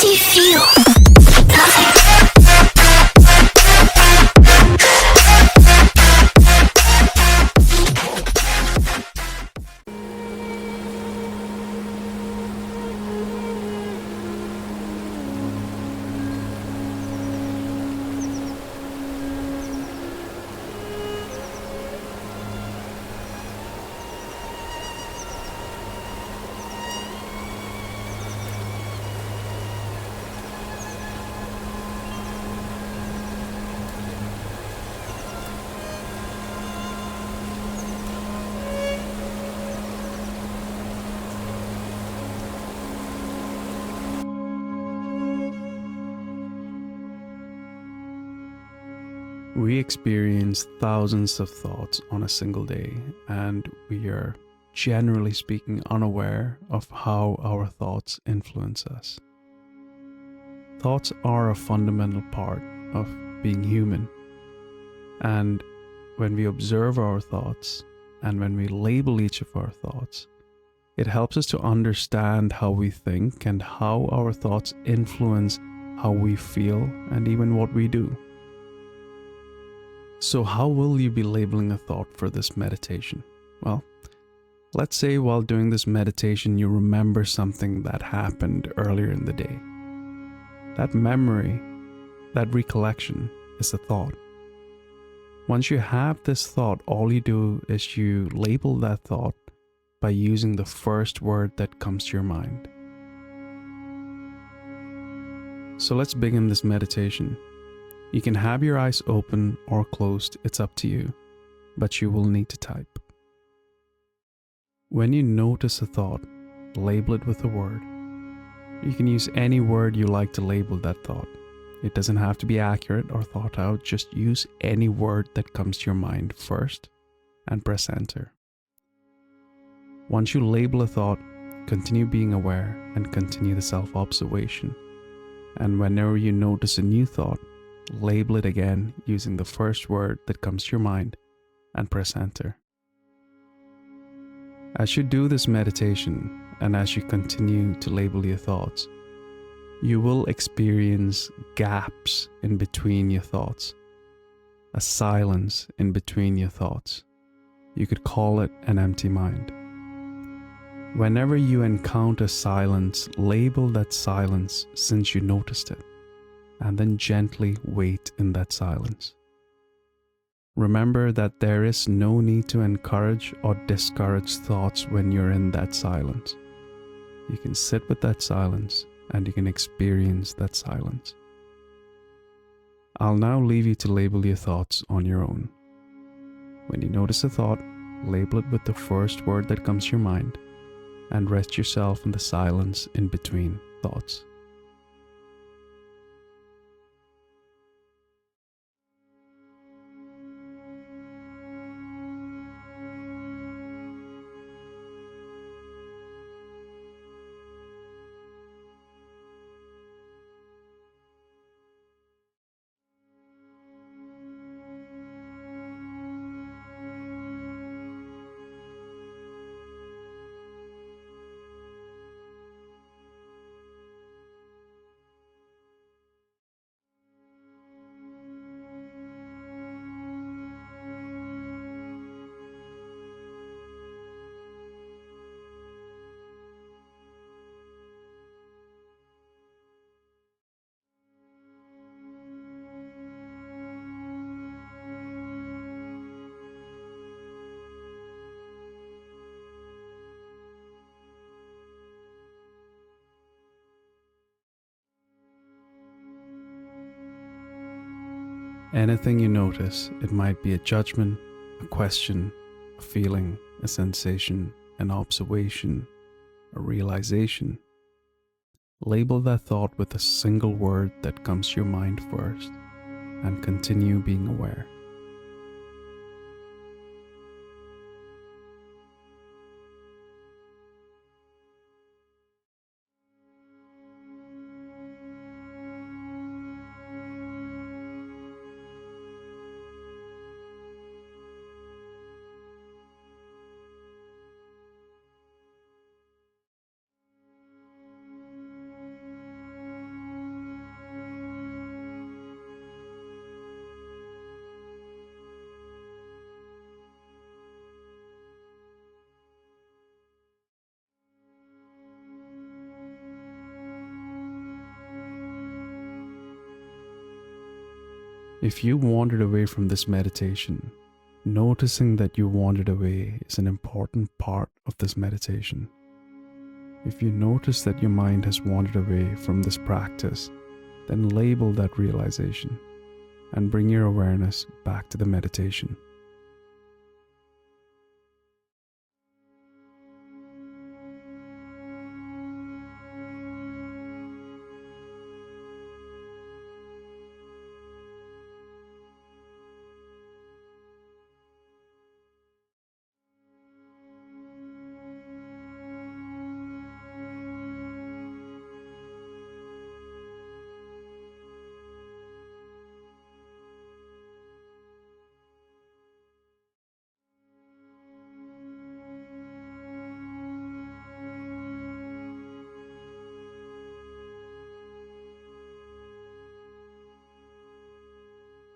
do you feel? Nothing. We experience thousands of thoughts on a single day, and we are, generally speaking, unaware of how our thoughts influence us. Thoughts are a fundamental part of being human, and when we observe our thoughts and when we label each of our thoughts, it helps us to understand how we think and how our thoughts influence how we feel and even what we do. So how will you be labeling a thought for this meditation? Well, let's say while doing this meditation you remember something that happened earlier in the day. That memory, that recollection is a thought. Once you have this thought, all you do is you label that thought by using the first word that comes to your mind. So let's begin this meditation. You can have your eyes open or closed, it's up to you, but you will need to type. When you notice a thought, label it with a word. You can use any word you like to label that thought. It doesn't have to be accurate or thought out, just use any word that comes to your mind first and press enter. Once you label a thought, continue being aware and continue the self-observation. And whenever you notice a new thought, label it again using the first word that comes to your mind and press enter. As you do this meditation and as you continue to label your thoughts, you will experience gaps in between your thoughts, a silence in between your thoughts. You could call it an empty mind. Whenever you encounter silence, label that silence since you noticed it, and then gently wait in that silence. Remember that there is no need to encourage or discourage thoughts when you're in that silence. You can sit with that silence and you can experience that silence. I'll now leave you to label your thoughts on your own. When you notice a thought, label it with the first word that comes to your mind and rest yourself in the silence in between thoughts. Anything you notice, it might be a judgment, a question, a feeling, a sensation, an observation, a realization. Label that thought with a single word that comes to your mind first, and continue being aware. If you wandered away from this meditation, noticing that you wandered away is an important part of this meditation. If you notice that your mind has wandered away from this practice, then label that realization and bring your awareness back to the meditation.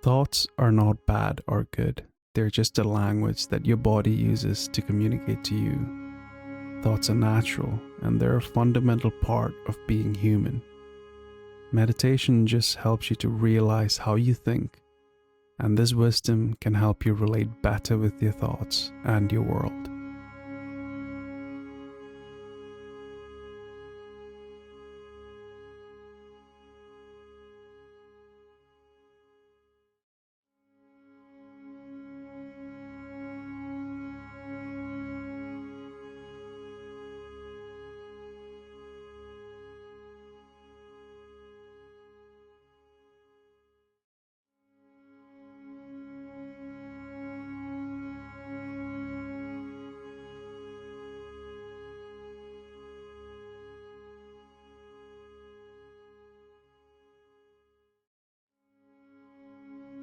Thoughts are not bad or good. They're just a language that your body uses to communicate to you. Thoughts are natural and they're a fundamental part of being human. Meditation just helps you to realize how you think, and this wisdom can help you relate better with your thoughts and your world.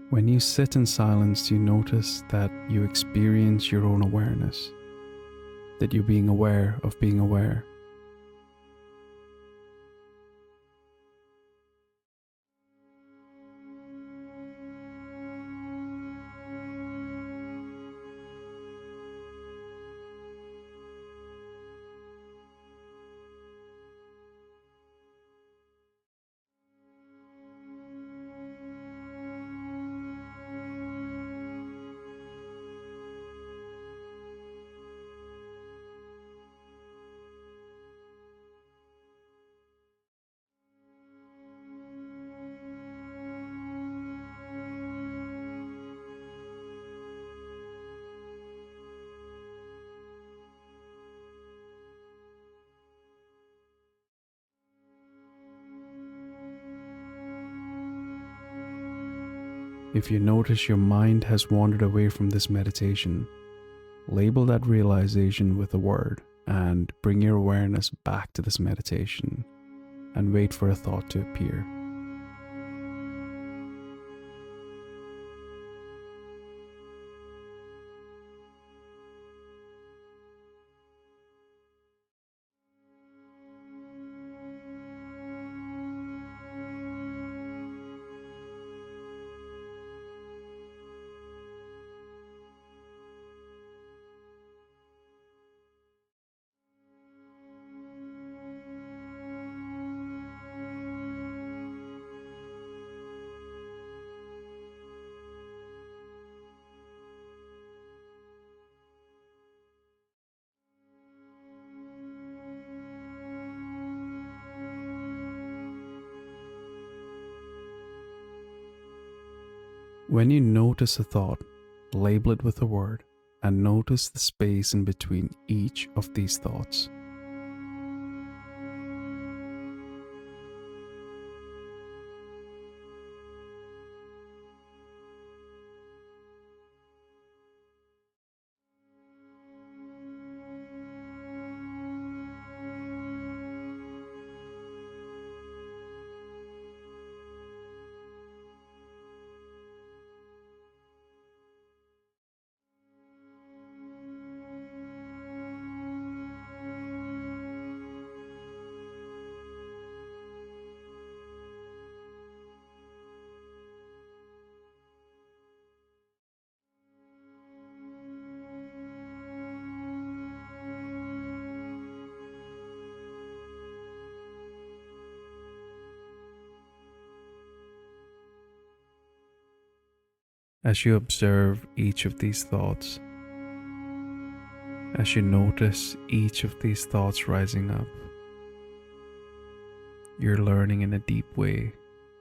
When you sit in silence, you notice that you experience your own awareness, that you're being aware of being aware. If you notice your mind has wandered away from this meditation, label that realization with a word and bring your awareness back to this meditation and wait for a thought to appear. When you notice a thought, label it with a word and notice the space in between each of these thoughts. As you observe each of these thoughts, as you notice each of these thoughts rising up, you're learning in a deep way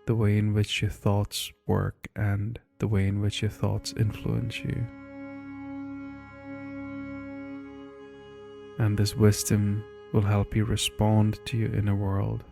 the way in which your thoughts work and the way in which your thoughts influence you. And this wisdom will help you respond to your inner world.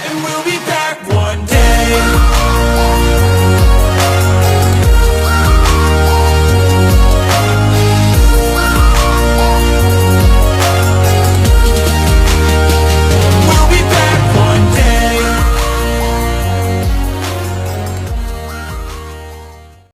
And we'll be back.